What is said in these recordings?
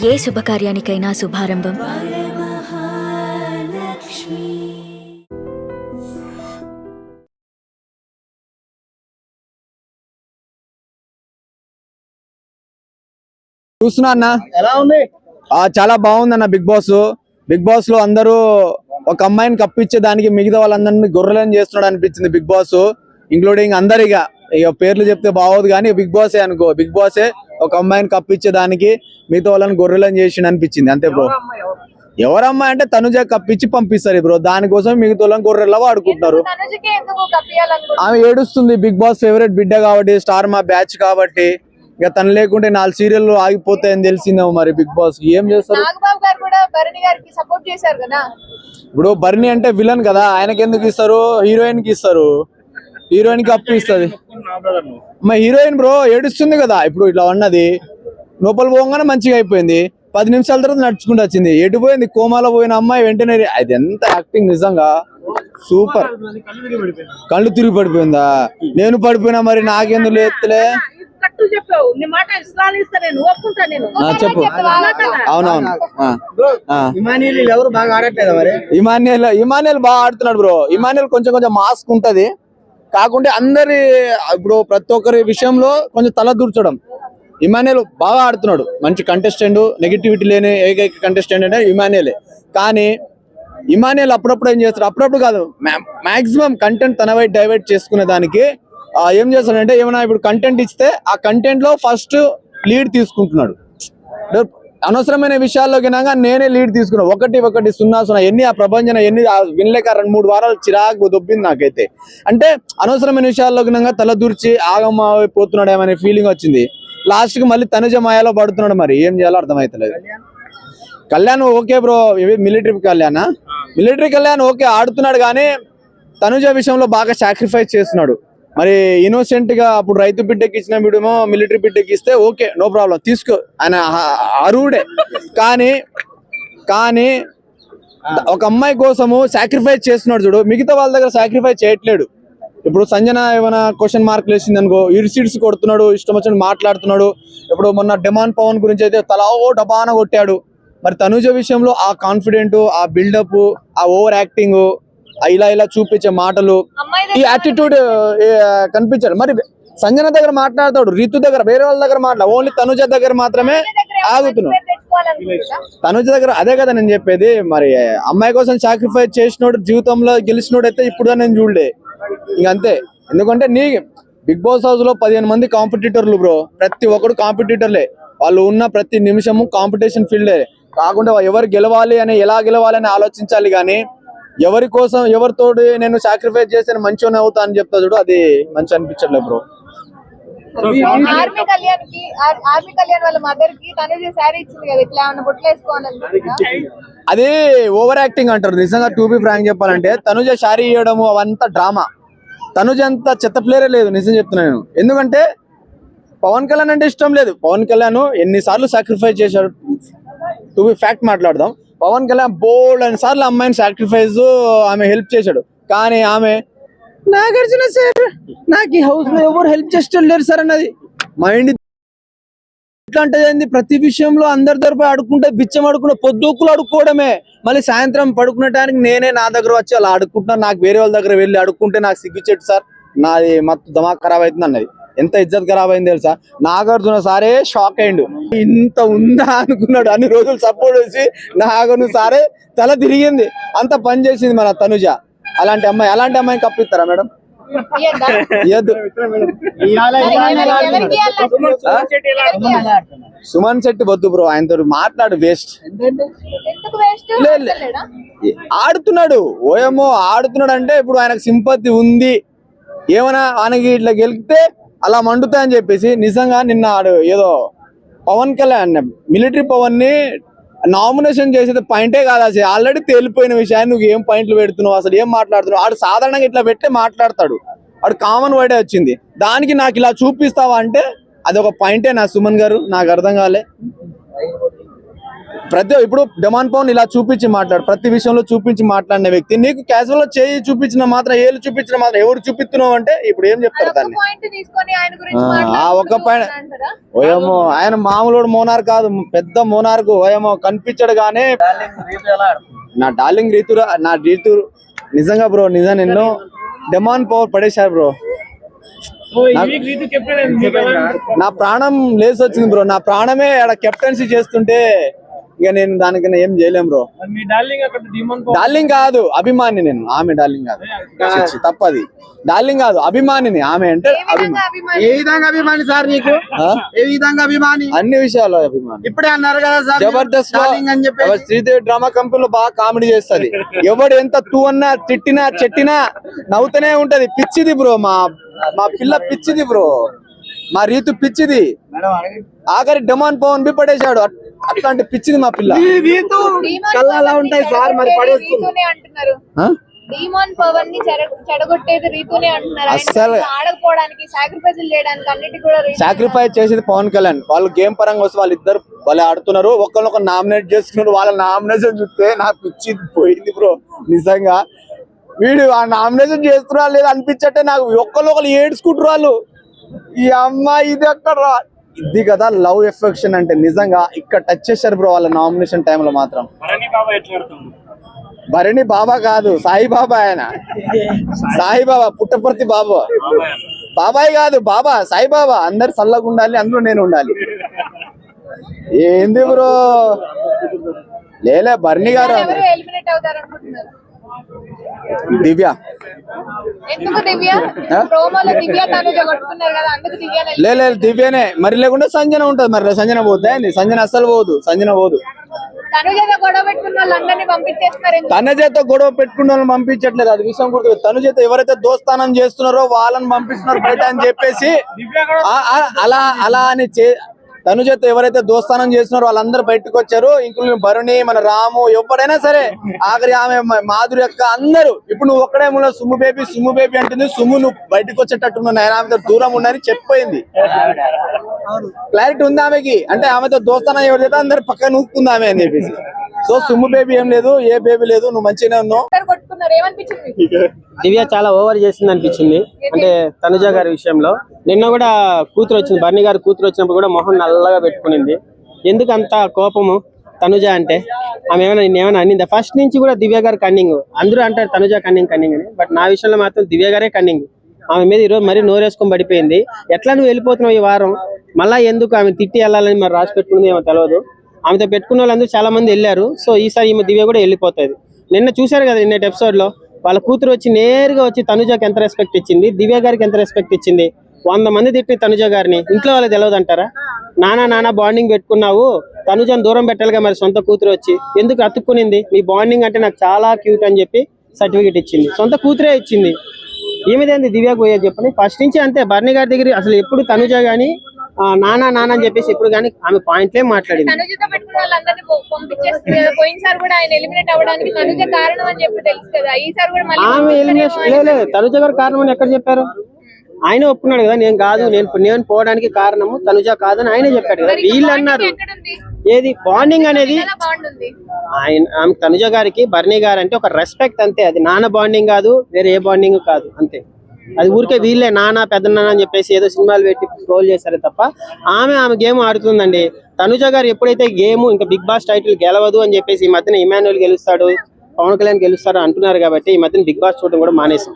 ఏ శుభకార్యానికైనా శుభారంభం చూస్తున్నా అన్న ఎలా ఉంది? చాలా బాగుంది అన్న. బిగ్ బాస్ లో అందరూ ఒక అమ్మాయిని కప్పించే దానికి మిగతా వాళ్ళందరినీ గొర్రెలను చేస్తున్నాడు అనిపించింది బిగ్ బాస్, ఇంక్లూడింగ్ అందరిగా. ఇక పేర్లు చెప్తే బాగోదు కానీ బిగ్ బాసే అనుకో. బిగ్ బాసే ఒక అమ్మాయిని కప్పించే దానికి మిగతా వాళ్ళని గొర్రెలను చేసిండు అనిపించింది అంతే బ్రో. ఎవరమ్మాయి అంటే తనుజ కప్పించి పంపిస్తారు బ్రో, దానికోసం మిగతా వాళ్ళని గొర్రెలా వాడుకుంటున్నారు. ఆమె ఏడుస్తుంది, బిగ్ బాస్ ఫేవరెట్ బిడ్డ కాబట్టి, స్టార్ మా బ్యాచ్ కాబట్టి. ఇక తను లేకుంటే 4 సీరియల్ ఆగిపోతాయని తెలిసిందేమో మరి బిగ్ బాస్ ఏం చేస్తారు. ఇప్పుడు బర్నీ అంటే విలన్ కదా, ఆయనకి ఎందుకు ఇస్తారు? హీరోయిన్ కి ఇస్తారు, హీరోయిన్ కి అప్పు ఇస్తుంది. మా హీరోయిన్ బ్రో ఏడుస్తుంది కదా ఇప్పుడు. ఇట్లా ఉన్నది లోపల పోగానే మంచిగా అయిపోయింది, 10 నిమిషాల తర్వాత నడుచుకుంటూ వచ్చింది. ఎటు పోయింది? కోమాలో పోయిన అమ్మాయి వెంటనే అది ఎంత యాక్టింగ్, నిజంగా సూపర్. కళ్ళు తిరిగి పడిపోయిందా? నేను పడిపోయినా మరి నాకెందుకు లేస్తలే? చెప్పు. అవునవును, ఇమానియల్ బాగా ఆడుతున్నాడు బ్రో. ఇమానియల్ కొంచెం మాస్క్ ఉంటది, కాకుంటే అందరి ఇప్పుడు ప్రతి ఒక్కరి విషయంలో కొంచెం తల దూర్చడం. ఇమానియల్ బాగా ఆడుతున్నాడు, మంచి కంటెస్టెంట్, నెగిటివిటీ లేని ఏకైక కంటెస్టెంట్ అంటే ఇమానియలే. కానీ ఇమానియల్ అప్పుడప్పుడు ఏం చేస్తాడు, అప్పుడప్పుడు కాదు మాక్సిమం కంటెంట్ తన వైపు డైవర్ట్ చేసుకునే దానికి ఏం చేస్తాడంటే, ఏమైనా ఇప్పుడు కంటెంట్ ఇస్తే ఆ కంటెంట్ లో ఫస్ట్ లీడ్ తీసుకుంటున్నాడు. అనవసరమైన విషయాల్లో గినగా నేనే లీడ్ తీసుకున్నాను. 1-0 ఎన్ని ఆ ప్రభంజన ఎన్ని వినలేక 2-3 వారాలు చిరాకు దొబ్బింది నాకైతే. అంటే అనవసరమైన విషయాల్లో గినగా తలదూర్చి ఆగమైపోతున్నాడేమనే ఫీలింగ్ వచ్చింది. లాస్ట్ కి మళ్ళీ తనుజ మాయాలో పడుతున్నాడు, మరి ఏం చేయాలో అర్థమైతలేదు. Kalyan okay bro, military Kalyan okay ఆడుతున్నాడు, కానీ తనుజ విషయంలో బాగా సాక్రిఫైస్ చేస్తున్నాడు. మరి ఇన్నోసెంట్ గా అప్పుడు రైతు బిడ్డకి ఇచ్చిన వీడేమో మిలిటరీ బిడ్డకి ఇస్తే ఓకే, నో ప్రాబ్లం, తీసుకో, ఆయన అరువుడే. కానీ ఒక అమ్మాయి కోసము సాక్రిఫైస్ చేస్తున్నాడు చూడు, మిగతా వాళ్ళ దగ్గర సాక్రిఫైస్ చేయట్లేడు. ఇప్పుడు సంజన ఏమైనా క్వశ్చన్ మార్కులు వేసింది అనుకో, ఇరిసిడ్స్ కొడుతున్నాడు, ఇష్టం వచ్చినట్టు మాట్లాడుతున్నాడు. ఇప్పుడు మొన్న డిమాండ్ పవన్ గురించి అయితే తలా డబాన కొట్టాడు. మరి తనుజ విషయంలో ఆ కాన్ఫిడెంట్, ఆ బిల్డప్, ఆ ఓవర్ యాక్టింగ్, ఇలా చూపించే మాటలు, ఈ యాటిట్యూడ్ కనిపించాడు. మరి సంజన దగ్గర మాట్లాడతాడు, రీతు దగ్గర, వేరే వాళ్ళ దగ్గర ఓన్లీ తనుజ దగ్గర మాత్రమే ఆగుతున్నాడు. తనుజ దగ్గర అదే కదా నేను చెప్పేది. మరి అమ్మాయి కోసం సాక్రిఫైస్ చేసినోడు, జీవితంలో గెలిచినోడు అయితే ఇప్పుడు నేను చూడలే. ఇంకంతే. ఎందుకంటే నీ బిగ్ బాస్ హౌస్ లో 15 మంది కాంపిటీటర్లు బ్రో, ప్రతి ఒక్కడు కాంపిటీటర్లే. వాళ్ళు ఉన్న ప్రతి నిమిషము కాంపిటీషన్ ఫీల్డే. కాకుండా ఎవరు గెలవాలి అని, ఎలా గెలవాలి అని ఆలోచించాలి. కానీ ఎవరి కోసం ఎవరితోటి నేను సాక్రిఫైస్ చేస్తే మంచిగానే అవుతా అని చెప్తా చూడు, అది మంచి అనిపించట్లేదు బ్రో. ఆర్మీ కళ్యాణ్ వాళ్ళ మదర్ కి తనుజ సారీ ఇచ్చింది కదా, ఇట్లా ఏమన్నా బొట్లు వేసుకోవాలని. అది ఓవర్ యాక్టింగ్ అంటారు. నిజంగా టు బి ఫ్రాంక్ చెప్పాలంటే తనుజ శారీ ఇవ్వడము అవంతా డ్రామా. తనుజ అంత చెత్త ప్లేయరే లేదు, నిజం చెప్తున్నాను నేను. ఎందుకంటే పవన్ కళ్యాణ్ అంటే ఇష్టం లేదు. పవన్ కళ్యాణ్ ఎన్నిసార్లు సాక్రిఫైస్ చేశాడు, టు బి ఫ్యాక్ట్ మాట్లాడదాం. పవన్ కళ్యాణ్ బోల్డ్ అని సార్లు అమ్మాయిని సాక్రిఫైస్, ఆమె హెల్ప్ చేశాడు. కానీ ఆమె నాగార్జున సార్ నాకు ఈ హౌస్ లో ఎవరు హెల్ప్ చేస్తలేరు సార్ అన్నది. మైండ్ ఇట్లా అంటే ప్రతి విషయంలో అందరి దగ్గర అడుక్కుంటే, బిచ్చం అడుక్కునే, పొద్దుకులు అడుక్కోవడమే. మళ్ళీ సాయంత్రం పడుకునేటానికి నేనే నా దగ్గర వచ్చి అలా అడుక్కుంటున్నా. నాకు వేరే వాళ్ళ దగ్గర వెళ్ళి అడుక్కుంటే నాకు సిగ్గుచెట్టు సార్, నాది మొత్తం దిమాగ్ ఖరాబ్ అవుతుంది అన్నది. ఎంత ఇజ్జత్ ఖరాబ్ అయింది తెలుసా? నాగార్జున సారే షాక్ అయిండు, ఇంత ఉందా అనుకున్నాడు. అన్ని రోజులు సపోర్ట్ చేసి నాగార్జున సారే తల తిరిగింది, అంత పని చేసింది మన తనుజ. అలాంటి అమ్మాయిని కప్పిస్తారా మేడం? సుమన్ శెట్టి వద్దు బ్రో, ఆయనతో మాట్లాడు వేస్ట్. ఆడుతున్నాడు, ఓయమ్మో ఆడుతున్నాడు. అంటే ఇప్పుడు ఆయనకు సింపతి ఉంది, ఏమైనా ఆయనకి ఇట్లా గెలిపితే అలా మండుతాయని చెప్పేసి. నిజంగా నిన్న ఏదో పవన్ కళ్యాణ్ మిలిటరీ పవన్ ని నామినేషన్ చేసేది పాయింటే కాదు. అసలు ఆల్రెడీ తేలిపోయిన విషయాన్ని నువ్వు ఏం పాయింట్లు పెడుతున్నావు, అసలు ఏం మాట్లాడుతున్నావు? ఆడు సాధారణంగా ఇట్లా పెట్టే మాట్లాడతాడు, ఆడు కామన్ వర్డే వచ్చింది. దానికి నాకు ఇలా చూపిస్తావా అంటే అది ఒక పాయింటే నా సుమన్ గారు, నాకు అర్థం కాలే. ఇప్పుడు డెమాన్ పవన్ ఇలా చూపించి ప్రతి విషయంలో చూపించి మాట్లాడిన వ్యక్తి నీకు క్యాజువల్ గా చేయి చూపించిన మాత్రం ఏళ్ళు చూపించిన మాత్రం ఎవరు చూపిస్తున్నావు అంటే ఇప్పుడు ఏం చెప్తారు దాన్ని? పాయింట్ తీసుకొని ఆయన గురించి ఆ ఒక్క పాయింట్ మాట్లాడుతున్నారంటారా? ఓయేమో ఆయన మామూలు మోనార్ కాదు, పెద్ద మోనార్కు. ఓయేమో కనిపించడు గానే నా డార్లింగ్ రీతు నిజంగా బ్రో, నిజంగా నిన్ను డెమాన్ పవర్ పడేశారు బ్రో. నా ప్రాణం లేసి వచ్చింది బ్రో, నా ప్రాణమే ఆడ కెప్టెన్సీ చేస్తుంటే ఇక నేను దానికన్నా ఏం చేయలేం బ్రో. డార్లింగ్ కాదు, అభిమాని నేను. ఆమె డార్లింగ్ కాదు, తప్పది. డార్లింగ్ కాదు, అభిమానిని. ఆమె అంటే ఏ విధంగా అభిమాని సార్ నీకు? ఏ విధంగా అభిమాని? అన్ని విషయాల్లో అభిమాని. ఇప్పుడే అన్నారు కదా సార్ జబర్దస్త్ అని చెప్పి. శ్రీదేవి డ్రామా కంపెనీలో బాగా కామెడీ చేస్తది. ఎవడు ఎంత తూ అన్నా తిట్టినా చెట్టినా నవ్వుతూనే ఉంటది. పిచ్చిది బ్రో, మా పిల్ల పిచ్చిది బ్రో, మా రీతు పిచ్చిది. ఆఖరి డెమాన్ పవన్ బి పడేశాడు. అట్లాంటి పిచ్చిది మా పిల్ల. కళ్ళలా ఉంటాయి సార్, మరి పడేస్తుంది అంటున్నారు. డీమాన్ పవన్ ని చెడగొట్టేది రీతునే అంటున్నారు. అస్సలు ఆడకపోవడానికి, సాక్రిఫైస్ చేయడానికి అన్నిటి కూడా సాక్రిఫైస్ చేసేది పవన్ కళ్యాణ్. వాళ్ళు గేమ్ పరంగా వస్తే వాళ్ళిద్దరు వాళ్ళే ఆడుతున్నారు. ఒకరినొకరు నామినేట్ చేసుకున్నారు. వాళ్ళ నామినేషన్ చూస్తే నాకు పిచ్చి పోయింది బ్రో నిజంగా. వీడు ఆ నామినేషన్ చేస్తున్నా లేదా అనిపించట్టే నాకు. ఒకరు ఏడ్చుకుంటారు వాళ్ళు. ఈ అమ్మాయి ఇది అక్కడ ఇది కదా లవ్ ఎఫెక్షన్ అంటే. నిజంగా ఇక్కడ టచ్ చేశారు బ్రో వాళ్ళ నామినేషన్ టైంలో మాత్రం. భరణి బాబా కాదు, సాయిబాబా. ఆయన సాయిబాబా, పుట్టపర్తి బాబా. బాబాయ్ కాదు, బాబా సాయిబాబా. అందరు చల్లగా ఉండాలి, అందులో నేను ఉండాలి. ఏంది బ్రో? లేలే భరణి గారు, ఎలిమినేట్ అవుతారు అనుకుంటున్నారు. దివ్య. ఎందుకు దివ్య? ప్రోమోలో దివ్య తనుజ కొట్టుకున్నారు కదా, అందుకు దివ్య. లేదు దివ్యనే. మరి లేకుండా సంజన ఉంటది. మరి సంజన పోతే సంజన అస్సలు పోదు. సంజన పోదు. తనుజతో గొడవ పెట్టుకున్న వాళ్ళందరినీ పంపించేస్తారు. తనుజతో గొడవ పెట్టుకున్న వాళ్ళని పంపించట్లేదు, అది విషయం గుర్తు. తనుజతో ఎవరైతే దోస్తానం చేస్తున్నారో వాళ్ళని పంపిస్తున్నారు బయట అని చెప్పేసి అలా అని తనుజతో ఎవరైతే దోస్తానం చేస్తున్నారో వాళ్ళందరూ బయటకు వచ్చారు. ఇంక్లూడింగ్ భరణి, మన రాము, ఎవరైనా సరే. ఆఖరి ఆమె మాధురి యొక్క అందరూ. ఇప్పుడు నువ్వు ఒక్కడే సుమ్ము బేబీ అంటుంది. సుమ్ము నువ్వు బయటకు వచ్చేటట్టున్నావు, నేను ఆమెతో దూరం ఉండని చెప్పిపోయింది. క్లారిటీ ఉంది ఆమెకి. అంటే ఆమెతో దోస్తానం ఎవరైతే అందరు పక్కన నూపుకుంది ఆమె అని చెప్పేసి. సో సుమ్ము బేబీ ఏం లేదు, ఏ బేబీ లేదు, నువ్వు మంచిగానే ఉన్నావు. దివ్య చాలా ఓవర్ చేసింది అనిపించింది. అంటే తనుజ గారి విషయంలో నిన్న కూడా కూతురు వచ్చింది, బర్ని గారి కూతురు వచ్చినప్పుడు కూడా మొహం నల్లగా పెట్టుకునింది. ఎందుకు అంత కోపము తనుజ అంటే? ఆమె ఏమైనా అనిందా? ఫస్ట్ నుంచి కూడా దివ్య గారు కన్నింగ్. అందరూ అంటారు తనుజ కన్నింగ్ అని, బట్ నా విషయంలో మాత్రం దివ్య గారే కన్నింగ్. ఆమె మీద ఈరోజు మరీ నోరేసుకొని పడిపోయింది. ఎట్లా నువ్వు వెళ్ళిపోతున్నావు ఈ వారం? మళ్ళా ఎందుకు ఆమె తిట్టి వెళ్ళాలని మరి రాసి పెట్టుకుంది ఏమో తెలియదు. ఆమెతో పెట్టుకున్న వాళ్ళందరూ చాలా మంది వెళ్ళారు. సో ఈసారి ఈమె దివ్య కూడా వెళ్ళిపోతుంది. నిన్న చూశారు కదా, నిన్నటి ఎపిసోడ్ లో వాళ్ళ కూతురు వచ్చి నేరుగా వచ్చి తనుజకి ఎంత రెస్పెక్ట్ ఇచ్చింది, దివ్య గారికి ఎంత రెస్పెక్ట్ ఇచ్చింది. 100 మంది తిట్టి తనుజ గారిని. ఇంట్లో వాళ్ళకి తెలియదు అంటారా? నానా బాండింగ్ పెట్టుకున్నావు, తనుజను దూరం పెట్టాలిగా మరి సొంత కూతురు వచ్చి. ఎందుకు అతుక్కునింది? మీ బాండింగ్ అంటే నాకు చాలా క్యూట్ అని చెప్పి సర్టిఫికేట్ ఇచ్చింది. సొంత కూతురే ఇచ్చింది. ఏమిదేంది దివ్యకు పోయేది చెప్పండి? ఫస్ట్ నుంచి అంతే. బర్ని గారి దగ్గర అసలు ఎప్పుడు తనుజ గాని నానా అని చెప్పేసి ఎప్పుడు కానీ ఆమె పాయింట్లే మాట్లాడింది. తనుజతో పెట్టుకున్న వాళ్ళందరినీ పంపించేస్తుంది కదా. పోయినసారి కూడా ఆయన ఎలిమినేట్ అవ్వడానికి తనుజ కారణం అని చెప్పి తెలుసు కదా. ఈసారి కూడా ఆమె ఎలిమినేషన్ లేదు, తనుజ గారు కారణం అని ఎక్కడ చెప్పారు? ఆయన ఒప్పుకున్నాడు కదా, నేను కాదు, నేను పోవడానికి కారణము తనుజ కాదని ఆయనే చెప్పాడు కదా. వీళ్ళు అన్నారు ఏది బాండింగ్ అనేది. ఆమె తనుజ గారికి బర్ని గారు అంటే ఒక రెస్పెక్ట్ అంతే. అది నాన్న బాండింగ్ కాదు, వేరే ఏ బాండింగ్ కాదు, అంతే. అది ఊరికే వీళ్ళే నాన్న పెద్ద నాన్న అని చెప్పేసి ఏదో సినిమాలు పెట్టి ట్రోల్ చేశారే తప్ప ఆమె గేమ్ ఆడుతుందండి. తనుజ గారు ఎప్పుడైతే గేమ్ ఇంకా బిగ్ బాస్ టైటిల్ గెలవదు అని చెప్పేసి ఈ మధ్యన ఇమాన్యుల్ గెలుస్తాడు, పవన్ కళ్యాణ్ గెలుస్తాడు అంటున్నారు కాబట్టి ఈ మధ్యన బిగ్ బాస్ చూడడం కూడా మానేసాం.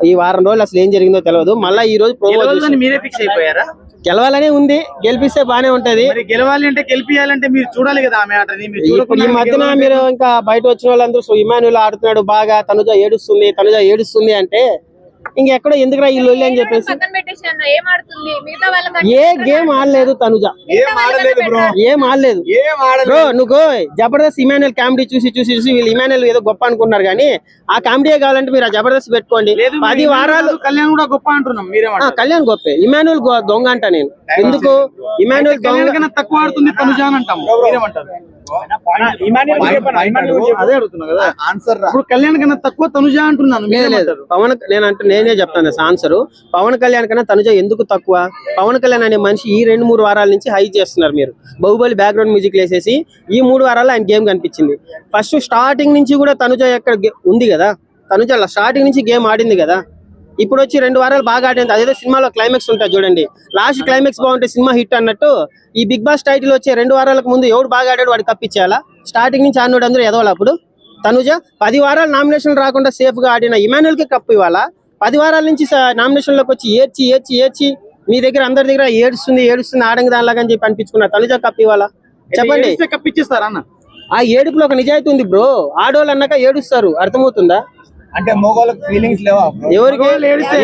ఈ వారం రోజులు అసలు ఏం జరిగిందో తెలియదు. మళ్ళీ ఈ రోజు మీరే ఫిక్స్ అయిపోయారా? గెలవాలనే ఉంది, గెలిపిస్తే బానే ఉంటది. గెలవాలి అంటే గెలిపియాలంటే మీరు చూడాలి కదా ఆమె ఆటని. ఈ మధ్యన మీరు ఇంకా బయట వచ్చిన వాళ్ళందరూ ఇమాన్యుల్ ఆడుతున్నాడు బాగా, తనుజ ఏడుస్తుంది అంటే ఇంకెక్కడో ఎందుకురా ఈ లొల్లి అని చెప్పేసి ఏ గేమ్ ఆడలేదు తనుజ, ఏం ఆడలేదు బ్రో. నువ్వు జబర్దస్త్ ఇమాన్యుల్ కామెడీ చూసి వీళ్ళు ఇమాన్యుల్ ఏదో గొప్ప అనుకున్నారు కానీ ఆ కామెడీ కావాలంటే మీరు ఆ జబర్దస్త్ పెట్టుకోండి. 10 వారాలు కళ్యాణ్ కూడా గొప్ప అంటున్నాం. కళ్యాణ్ గొప్పే, ఇమాన్యుల్ దొంగ అంట నేను. ఎందుకు ఇమాన్యుల్ దొంగ తక్కువ ఆడుతుంది తనుజ అని అంటాము. అదే అడుగుతున్నా కదా ఆన్సర్. ఇప్పుడు కళ్యాణ్ కన్నా తక్కువ తనుజ అంటున్నాను. పవన్ నేనే చెప్తాను ఆన్సర్. పవన్ కళ్యాణ్ కన్నా తనుజ ఎందుకు తక్కువ? పవన్ కళ్యాణ్ అనే మనిషి ఈ 2-3 వారాల నుంచి హై చేస్తున్నారు మీరు. బాహుబలి బ్యాక్గ్రౌండ్ మ్యూజిక్ వేసేసి ఈ 3 వారాల్లో ఆయన గేమ్ కనిపించింది. ఫస్ట్ స్టార్టింగ్ నుంచి కూడా తనుజ ఎక్కడ ఉంది కదా, తనుజ స్టార్టింగ్ నుంచి గేమ్ ఆడింది కదా. ఇప్పుడు వచ్చి 2 వారాలు బాగా ఆడింది. అదేదో సినిమాలో క్లైమాక్స్ ఉంటుంది చూడండి, లాస్ట్ క్లైమాక్స్ బాగుంటే సినిమా హిట్ అన్నట్టు ఈ బిగ్ బాస్ టైటిల్ వచ్చే 2 వారాలకు ముందు ఎవడు బాగా ఆడాడు వాడికి కప్పించేయాలా? స్టార్టింగ్ నుంచి ఆడినోడు అందరూ ఎదవాలి. అప్పుడు తనుజ 10 వారాలు నామినేషన్ రాకుండా సేఫ్ గా ఆడిన ఇమాన్యుల్ కి కప్పు ఇవ్వాలా? 10 వారాల నుంచి నామినేషన్ లోకి వచ్చి ఏడ్చి మీ దగ్గర అందరి దగ్గర ఏడుస్తుంది ఆడంగి దానిలాగా అని చెప్పి అనిపించుకున్నా తనుజ కప్పు ఇవ్వాలా? చెప్పండి. కప్పిచ్చేస్తారా అన్న? ఆ ఏడుపులో ఒక నిజాయితీ ఉంది బ్రో. ఆడోళ్ళు అన్నాక ఏడుస్తారు, అర్థమవుతుందా? అంటే మగవాళ్ళకి ఫీలింగ్స్ లేవా? ఎవరికి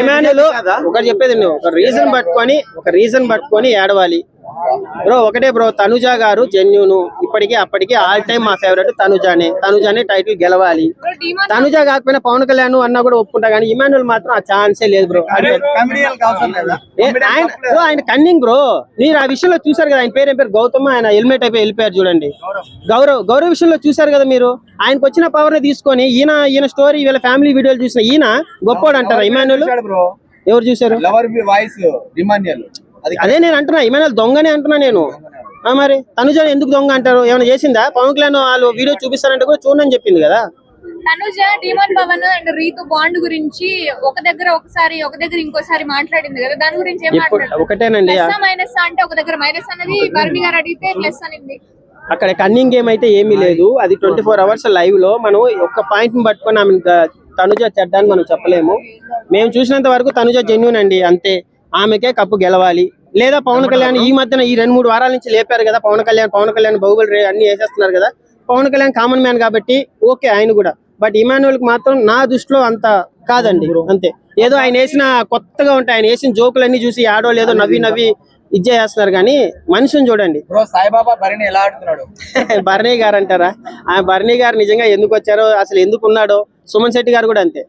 ఇమాన్యుల్ ఒకటి చెప్పేది, ఒక రీజన్ పట్టుకొని ఏడవాలి బ్రో. ఒకటే బ్రో, తనుజ గారు జెన్యూన్, ఇప్పటికీ అప్పటికి ఆల్ టైమ్ మా ఫేవరెట్ తనుజానే టైటిల్ గెలవాలి. తనుజ కాకపోయినా పవన్ కళ్యాణ్ అన్నా కూడా ఒప్పుకుంటా, కానీ ఇమాన్యుల్ మాత్రం ఆ ఛాన్సే లేదు బ్రో. ఆయన కన్నింగ్ బ్రో. మీరు ఆ విషయంలో చూసారు కదా, ఆయన పేరు గౌతమ్, ఆయన హెల్మెట్ అయిపోయి వెళ్ళిపోయారు చూడండి. గౌరవ్ విషయంలో చూసారు కదా మీరు. ఆయనకు వచ్చిన పవర్ ని తీసుకొని ఈయన స్టోరీ వీళ్ళ ఫ్యామిలీ వీడియోలు చూసిన ఈయన గొప్పోడు అంటారా ఇమాన్యుల్? ఎవరు చూసారు? అదే నేను అంటున్నా, ఇమాన్యుల్ దొంగనే అంటున్నా నేను. మరి తనుజ ఎందుకు దొంగ అంటారు? ఏమైనా చేసిందా? పవన్ కళ్యాణ్ వాళ్ళు వీడియో చూపిస్తారంటే కూడా చూడని చెప్పింది కదా. Tanuja demand Pavan and Ritu bond గురించి ఒక దగ్గర ఇంకోసారి మాట్లాడింది కదా, దాని గురించి ఏం మాట్లాడారు? ఒకటేనండి, మైనస్ అంటే ఒక దగ్గర మైనస్ అన్నది బర్ని గారు అడిగితే ప్లస్ అనింది. అక్కడ కన్నింగ్ గేమ్ అయితే ఏమీ లేదు. అది 24 hours లైవ్ లో మనం ఒక్క పాయింట్ ని పట్టుకొని ఆమె తనుజ చెడ్డాన్ని మనం చెప్పలేము. మేము చూసినంత వరకు తనుజ జెన్యూన్ అండి, అంతే. ఆమెకే కప్పు గెలవాలి. లేదా పవన్ కళ్యాణ్ ఈ మధ్యన ఈ 2-3 వారాల నుంచి లేపారు కదా పవన్ కళ్యాణ్ బాహుబలి అన్ని వేసేస్తున్నారు కదా. పవన్ కళ్యాణ్ కామన్ మ్యాన్ కాబట్టి ఓకే ఆయన కూడా. బట్ ఇమాన్యుల్ కి మాత్రం నా దృష్టిలో అంత కాదండి, అంతే. ఏదో ఆయన వేసిన కొత్తగా ఉంటాయి, ఆయన వేసిన జోకులన్నీ చూసి ఆడో లేదో నవ్వి ఇచ్చేస్తున్నారు, కానీ మనిషిని చూడండి. సాయిబాబా బర్నీ ఎలా ఆడుతున్నాడు? బర్నీ గారు అంటారా? ఆ బర్నీ గారు నిజంగా ఎందుకు వచ్చారో, అసలు ఎందుకు ఉన్నాడో. సుమన్ శెట్టి గారు కూడా అంతే.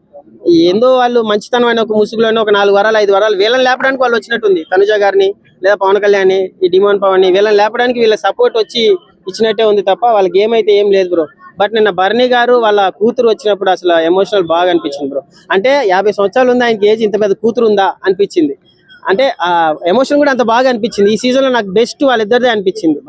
ఏందో వాళ్ళు మంచితనం అయిన ఒక ముసుగులోనే ఒక 4 వారాలు 5 వారాలు వీళ్ళని లేపడానికి వాళ్ళు వచ్చినట్టుంది. తనుజ గారిని లేదా పవన్ కళ్యాణ్ ఈ డిమాండ్ పవన్ ని వీళ్ళని లేపడానికి వీళ్ళ సపోర్ట్ వచ్చి ఇచ్చినట్టే ఉంది తప్ప వాళ్ళకి ఏమైతే ఏం లేదు బ్రో. బట్ నిన్న బర్నీ గారు వాళ్ళ కూతురు వచ్చినప్పుడు అసలు ఎమోషనల్ బాగా అనిపించింది బ్రో. అంటే 50 సంవత్సరాలు ఉంది ఆయనకి, ఏజ్ ఇంత పెద్ద కూతురు ఉందా అనిపించింది. అంటే ఆ ఎమోషన్ కూడా అంత బాగా అనిపించింది. ఈ సీజన్ లో నాకు బెస్ట్ వాళ్ళిద్దరిదే అనిపించింది.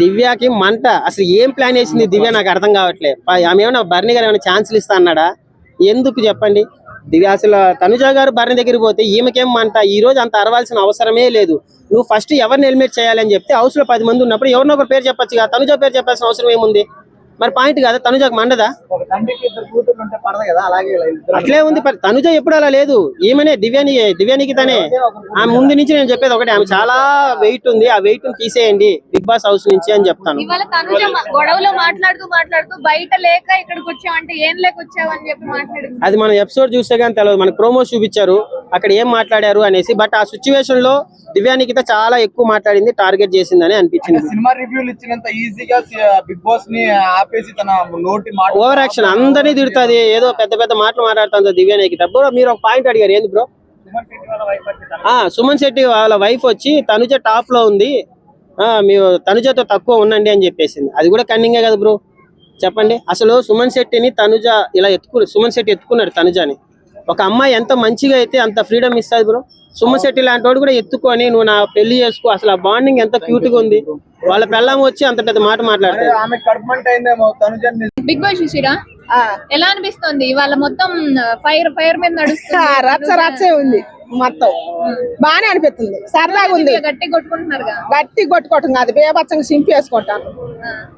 దివ్యకి మంట అసలు ఏం ప్లాన్ వేసింది దివ్య నాకు అర్థం కావట్లేదు. ఆమె ఏమైనా బర్నీ గారు ఏమైనా ఛాన్సులు ఇస్తా అన్నాడా? ఎందుకు చెప్పండి? దివ్య అసలు తనుజ గారు బర్నీ దగ్గరికి పోతే ఈమెకేం మంట? ఈ రోజు అంత అరవాల్సిన అవసరమే లేదు. నువ్వు ఫస్ట్ ఎవరిని ఎలిమినేట్ చేయాలని చెప్తే హౌస్ లో 10 మంది ఉన్నప్పుడు ఎవరినో ఒకరు పేరు చెప్పొచ్చు కదా. తనుజ పేరు చెప్పాల్సిన అవసరం ఏముంది? మరి పాయింట్ కదా, తనుజకు మండదా? అట్లే ఉంది. తనుజ ఎప్పుడు అలా లేదు. ఏమనే దివ్యానికి తనే. ఆమె ముందు నుంచి నేను చెప్పేది ఒకటే, ఆమె చాలా వెయిట్ ఉంది, ఆ వెయిట్ ని తీసేయండి బిగ్ బాస్ హౌస్ నుంచి అని చెప్తాను. గొడవలో మాట్లాడుతూ బయట లేక ఇక్కడికి వచ్చావంటే ఏం లేక వచ్చావని చెప్పి మాట్లాడింది. అది మనం ఎపిసోడ్ చూస్తే కానీ తెలియదు. మనకు ప్రోమోస్ చూపించారు అక్కడ ఏం మాట్లాడారు అనేసి. బట్ ఆ సిచ్యువేషన్ లో దివ్యానికిత చాలా ఎక్కువ మాట్లాడింది, టార్గెట్ చేసిందని అనిపించింది. సినిమా రివ్యూలు ఇచ్చినంత ఈజీగా బిగ్ బాస్ ని ఆపేసి తన నోటి మాట ఓవర్ యాక్షన్ అందరినీ తిడుతుంది, ఏదో పెద్ద మాటలు మాట్లాడుతుంది దివ్యానికిత. బ్రో మీరు ఒక పాయింట్ అడిగారు, ఏంది బ్రో? సుమన్ శెట్టి వాళ్ళ వైఫ్ వచ్చి తనుజ టాప్ లో ఉంది, మీరు తనుజతో తక్కువ ఉండండి అని చెప్పేసింది. అది కూడా కన్నింగే కదా బ్రో, చెప్పండి. అసలు సుమన్ శెట్టిని తనుజ ఇలా సుమన్ శెట్టి ఎత్తుకున్నాడు తనుజని. ఒక అమ్మాయి ఎంత మంచిగా అయితే అంత ఫ్రీడమ్ ఇస్తుంది బ్రో. సుమన్ శెట్టి లాంటి వాడు కూడా ఎత్తుకొని నువ్వు నా పెళ్లి చేసుకో, అసలు ఆ బాండింగ్ ఎంత క్యూట్ గా ఉంది. వాళ్ళ పెళ్ళాం వచ్చి అంత పెద్ద మాట మాట్లాడతారు. బిగ్ బాస్ చూసిరా? ఎలా అనిపిస్తుంది? వాళ్ళ మొత్తం ఫైర్ మీద నడుస్తుంది, రచ్చే ఉంది మొత్తం. బానే అనిపిస్తుంది, సరదాగా ఉంది. గట్టి కొట్టుకుంటున్నారు, గట్టి కొట్టుకోవటం కాదు, బేబచ్చంగా చింపేసుకుంటాను.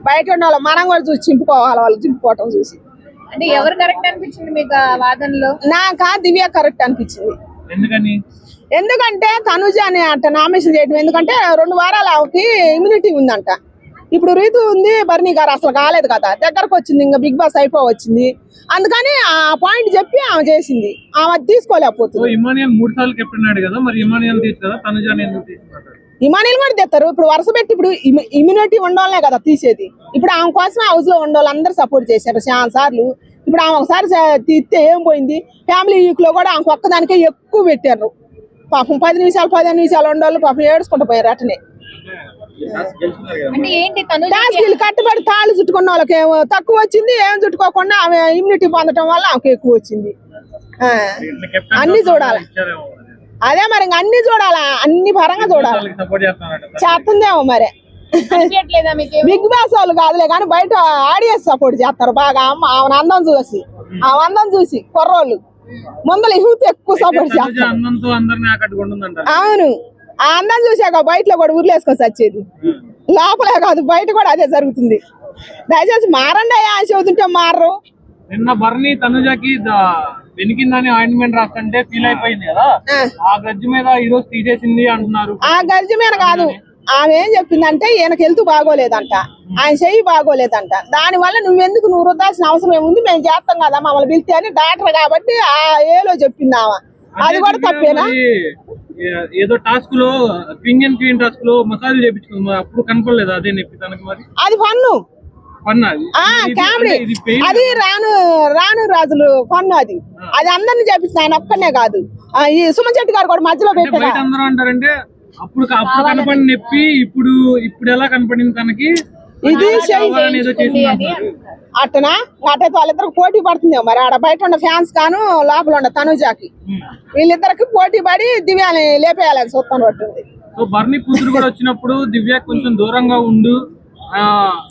బయట ఉన్న వాళ్ళు మనం కూడా చూసి చింపుకోవాలి, వాళ్ళు చింపుకోవటం చూసి. అంటే ఎవరు కరెక్ట్ అనిపించింది మీకు ఆ వాదనలో? నాకా దివ్య కరెక్ట్ అనిపించింది. ఎందుకంటే తనుజ అని అంట నామినేషన్ చేయడం, ఎందుకంటే 2 వారాలు ఆమెకి ఇమ్యూనిటీ ఉందంట. ఇప్పుడు రీతు ఉంది, బర్నీ గారు అసలు కాలేదు కదా, దగ్గరకు వచ్చింది, ఇంకా బిగ్ బాస్ అయిపోవచ్చింది. అందుకని ఆ పాయింట్ చెప్పి ఆమె చేసింది, ఆమె తీసుకోలేకపోతుంది. ఇమానియల్ 3 సార్లు కెప్టెన్ కదా, మరి ఇమానియల్ తీసుకోదా, తనుజాని ఎందుకు తీసుకున్నారు? ఇమానియల్ కూడా తెస్తారు. ఇప్పుడు వరుస పెట్టి ఇప్పుడు ఇమ్యూనిటీ ఉండాలనే కదా తీసేది. ఇప్పుడు ఆమె కోసం హౌస్ లో ఉండాలి, అందరు సపోర్ట్ చేశారు చాలా సార్లు. ఇప్పుడు ఆమె ఒకసారి తీస్తే ఏం పోయింది? ఫ్యామిలీ వీక్ లో కూడా ఆమె ఒక్కదానికే ఎక్కువ పెట్టారు. పాపం 10 నిమిషాలు 15 నిమిషాలు ఉండాలి, పాపం ఏడుచుకుంటూ పోయారు అటనే. గెలుచుకున్నారు కదా. అంటే ఏంటి తనుజ టాస్కీలు కట్టుబడి తాళ్ళు చుట్టుకున్న వాళ్ళకి ఏమో తక్కువ వచ్చింది, ఏం చుట్టుకోకుండా ఆమె ఇమ్యూనిటీ పొందటం వల్ల ఆమెకు ఎక్కువ వచ్చింది. ఇట్లా కెప్టెన్ అన్ని చూడాలి. ఇచ్చారేమో. అదే మరి ఇంక అన్ని చూడాలా, అన్ని పరంగా చూడాలి. వాళ్ళకి సపోర్ట్ చేస్తున్నారట. చేస్తుందేమో మరి. అనిపించట్లేదా మీకు? బిగ్ బాస్ వాళ్ళు కాదులే కానీ బయట ఆడియన్స్ సపోర్ట్ చేస్తారు బాగా. ఆమె అందం చూసి, ఆమె అందం చూసి కుర్రోళ్ళు ముందర యూత్ ఎక్కువ సపోర్ట్ తనుజ చేస్తారు. అందంతో అందరిని ఆకట్టుకుంటుందంట. అవును, ఆ అందం చూసాక బయటలో కూడా ఊర్లేసుకొని వచ్చేది, లోపలే కాదు బయట కూడా అదే జరుగుతుంది. దయచేసి మారండి అయ్యా అని చెబుతుంటే మారరు. నిన్న బర్నీ తనుజకి వెనికిందని ఆయింట్మెంట్ రాస్తుంటే ఫీల్ అయిపోయింది కదా, ఆ గజ్జి మీద ఈ రోజు తీసేసింది అంటున్నారు. ఆ గర్జి మీద కాదు, ఆమె ఏం చెప్పిందంటే ఈయనకి హెల్త్ బాగోలేదంట, ఆయన చెయ్యి బాగోలేదంట. దానివల్ల నువ్వెందుకు నువ్వు రుద్దాల్సిన అవసరం ఏముంది, మేము చేస్తాం కదా మమ్మల్ని పిలితే అని డాక్టర్ కాబట్టి ఆ ఏలో చెప్పింది ఆమె. అది కూడా తప్పేనా? ఏదో టాస్క్ లో కింగ్ అండ్ క్వీన్ టాస్క్ లో మసాజ్ చేయించుకుంది, అప్పుడు కనపడలేదు అదే నొప్పి తనకి. మరి అది ఫన్ను, పన్నా కామెడీ. అది రాను రాజులు ఫన్ను. అది అందరిని చేపిస్తుంది, ఆయన ఒక్కనే కాదు. ఈ సుమన్ శెట్టి గారు కూడా మధ్యలో పెట్టారు. బయట అందరూ అంటారంటే అప్పుడు కనపడిన నొప్పి ఇప్పుడు ఎలా కనపడింది తనకి, ఇది ఏదో చేసింది అంటున్నారు. అట్టనా అట్టయితే వాళ్ళిద్దరికి పోటీ పడుతుందేమో మరి. ఆడ బయట ఉన్న ఫ్యాన్స్ కాను లోపల ఉన్న తనుజాకి వీళ్ళిద్దరికి పోటీ పడి దివ్యాని లేపేయాలని చూస్తాను పట్టింది. సో బర్నీ కూతురు కూడా వచ్చినప్పుడు దివ్య కొంచెం దూరంగా ఉండు,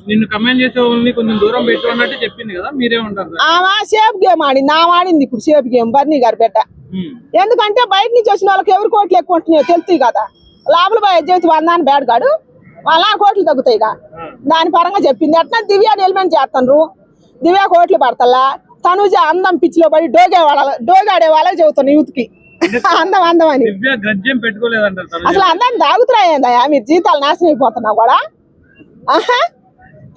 నిన్ను కమెంట్ చేసే వాళ్ళని కొంచెం దూరం పెట్టు అన్నట్టు చెప్పింది కదా, మీరేమంటారు? ఆమె సేఫ్ గేమ్ ఆడింది, ఆడింది ఇప్పుడు సేఫ్ గేమ్ బర్నీ గారి బిడ్డ. ఎందుకంటే బయట నుంచి వచ్చిన వాళ్ళకి ఎవరి కోట్లు ఎక్కువ ఉంటున్నాయో తెలుస్తాయి కదా. లోపల పోయి జీవితం వందాన్ని బేడగాడు వాళ్ళ కోట్లు తగ్గుతాయి. దాని పరంగా చెప్పింది. అట్లా దివ్యాని ఎలిమెంట్ చేస్తాను, దివ్య కోట్లు పడతల్లా. తనుజ అందం పిచ్చిలో పడి డోగాడే వాళ్ళకి చెబుతాను యూత్ కి అందం అందం అని. అసలు అందం దాగుతున్నాయిందయ్యా, మీరు జీతాలు నాశనం అయిపోతున్నా కూడా.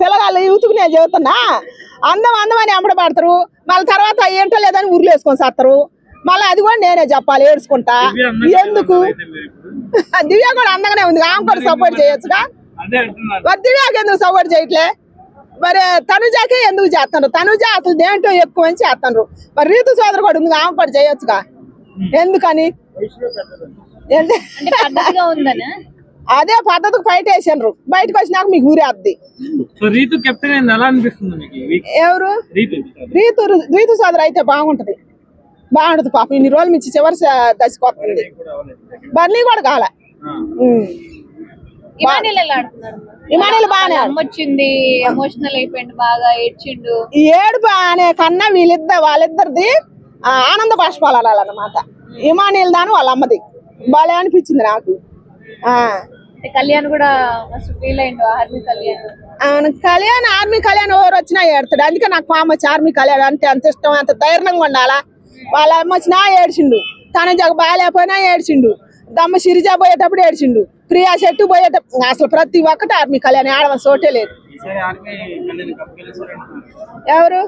పిల్లగాళ్ళ యూత్కి నేను చెబుతున్నా, అందం అందమని ఎంబడ పడతారు, మళ్ళీ తర్వాత ఏంటో లేదని ఊర్లు వేసుకొని చేస్తారు. మళ్ళీ అది కూడా నేనే చెప్పాలి ఏడ్చుకుంటా. ఎందుకు దివ్య కూడా అందంగానే ఉంది, ఆమె కూడా సపోర్ట్ చేయొచ్చుగా. మరి దివ్యాకి ఎందుకు సపోర్ట్ చేయట్లే? మరి తనుజాకే ఎందుకు చేస్తాను? తనుజ అసలు దేంటో ఎక్కువ అని చేస్తాను. మరి రీతు సోదరు కూడా ఉంది, ఆమె కూడా చేయొచ్చుగా. ఎందుకని? అదే పద్ధతికి బయట వేసారు, బయటకు వచ్చినాక మీకు ఊరేద్ది. ఎవరు? రీతు సోదరు అయితే బాగుంటది పాపం. ఇన్ని రోజుల నుంచి చివరి దశకు వస్తుంది. బర్నీ కూడా కాల. ఇమానిల్ బాగానే వచ్చింది, ఎమోషనల్ అయిపోయింది, బాగా ఏడ్చిండు. ఏడుపు అనే కన్నా వాళ్ళిద్దరిది ఆనంద బాష్పాలన్నమాట. ఇమానిల్ దాని వాళ్ళ అమ్మది బాలే అనిపించింది నాకు. కళ్యాణ్ కూడా మస్తు ఫీల్ అయిండు. ఆర్మీ కళ్యాణ్ ఎవరు వచ్చినా ఏడుతాడు. అందుకే నాకు పాము వచ్చి ఆర్మీ కళ్యాణ్ అంటే అంత ఇష్టం, అంత ధైర్యంగా ఉండాలా. వాళ్ళ అమ్మ వచ్చినా ఏడ్చిండు, తనుజకు బాగాలేకపోయినా ఏడ్చిండు, దమ్మ సిరిజ పోయేటప్పుడు ఏడ్చిండు, ప్రియా శెట్టి పోయేటప్పుడు. అసలు ప్రతి ఒక్కటి ఆర్మీ కళ్యాణ్ ఆడవ చోటే లేదు. ఎవరు?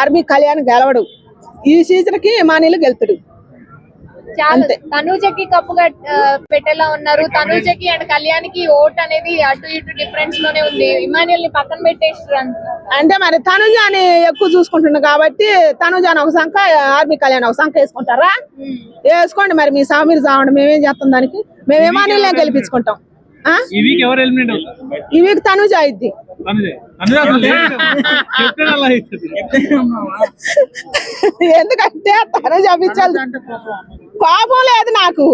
ఆర్మీ కళ్యాణ్ గెలవడు. ఈ సీజన్ కి ఇమానీలు గెలుతాడు. తనుజకి కప్పుగా పెట్టేలా ఉన్నారు. తనుజకి అండ్ కళ్యాణ్కి ఓట్ అనేది అటు ఇటు డిఫరెన్స్ లోనే ఉంది. ఇమానియల్ ని పక్కన పెట్టేస్తారు అంటే మరి తనుజాని ఎక్కువ చూసుకుంటున్నారు కాబట్టి తనుజాని ఒక సంఖ్య, ఆర్మీ కళ్యాణ్ ఒక సంఖ్య వేసుకుంటారా? వేసుకోండి మరి, మీ సామీరు సావండి, మేమేం చేస్తాం దానికి. మేము ఇమానియల్ గెలిపించుకుంటాం. ఈ వీక్ తనుజ అయింది. ఎందుకంటే తనుజ అప్పించాలి. కోపం లేదు నాకు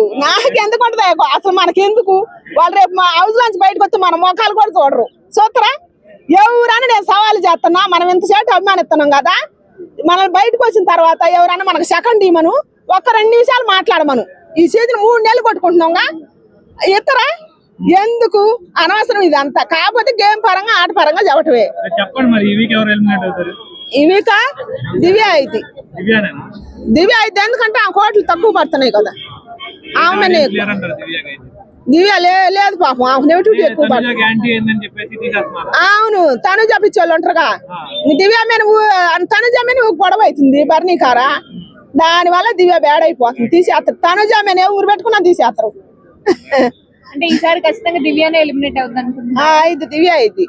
ఎందుకు ఉంటది అసలు, మనకెందుకు? వాళ్ళు రేపు మా హౌస్ నుంచి బయటకు వస్తే మన మొఖాలు కూడా చూడరు, చూస్తారా? ఎవరన్నా నేను సవాలు చేస్తున్నా, మనం ఇంతసేపు అభిమానిస్తున్నాం కదా, మనం బయటకు వచ్చిన తర్వాత ఎవరన్నా మనకు సెకండ్ ఇమ్మను, ఒక్క 2 నిమిషాలు మాట్లాడమను. ఈ సీజన్ 3 నెలలు కొట్టుకుంటున్నాంగా, ఇతరా ఎందుకు అనవసరం ఇదంతా. కాకపోతే గేమ్ పరంగా ఆట పరంగా చెప్పటమే. ఈ వీక్ దివ్య అయితే ఎందుకంటే ఆ కోట్లు తక్కువ పడుతున్నాయి కదా. ఆమె దివ్య లేదు పాపం, ఆమె నెగిటివిటీ ఎక్కువ పడుతుంది. అవును, తనుజ పిచ్చోళ్ళు ఉంటారుగా. దివ్య మీద తనుజ మీద గొడవ అవుతుంది బర్నీకారా, దాని వల్ల దివ్య బ్యాడ్ అయిపోతుంది. తీసేస్తారు తనుజ మీద ఊరు పెట్టుకున్నా తీసేస్తారు. అంటే ఈసారి ఖచ్చితంగా దివ్యనే ఎలిమినేట్ అవుతుంది అనుకుంటున్నా. ఇది దివ్య అయింది.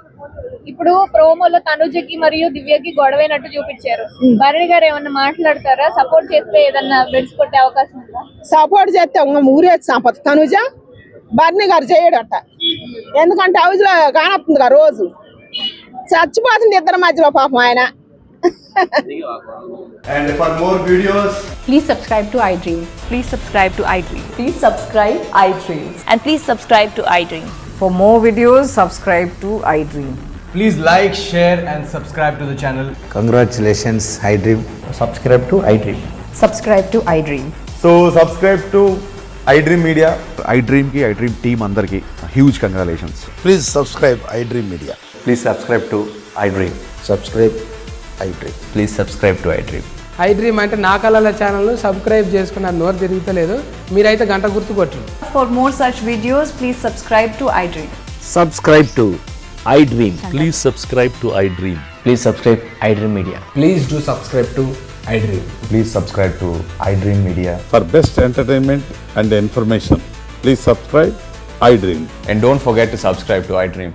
ఇప్పుడు ప్రోమోలో తనుజకి మరియు దివ్యకి గొడవైనట్టు చూపించారు. భరణి గారు ఏమన్నా మాట్లాడతారా? సపోర్ట్ చేస్తే ఏదన్నా బెడ్స్ కొట్టే అవకాశం ఉందా? సపోర్ట్ చేస్తే ఊరే సంపద తనుజ బర్నీ గారు చేయడట. ఎందుకంటే హౌస్ లో కానొస్తుంది కదా రోజు, చచ్చిపోతుంది ఇద్దరి మధ్యలో పాపం ఆయన. And for more videos, Please subscribe to iDream. Please subscribe to iDream. Please subscribe iDream. And please subscribe to iDream. For more videos, subscribe to iDream. please like, share and subscribe to the channel. Congratulations, iDream. Subscribe to iDream. Subscribe to iDream. So subscribe to iDream Media. iDream ki iDream team andarki huge congratulations. Please subscribe iDream Media. Please subscribe to iDream. Subscribe iDream. Please subscribe to iDream. iDream అంటే నా కళల channel subscribe చేసుకున్న నోరు తిరుగుతలేదు, మీరైతే గంట గుర్తు కొట్టండి. For more such videos, please subscribe to iDream. Subscribe to iDream. Please subscribe to iDream. Please subscribe iDream Media. Please do subscribe to iDream. Please subscribe to iDream Media. For best entertainment and information, please subscribe iDream. And don't forget to subscribe to iDream.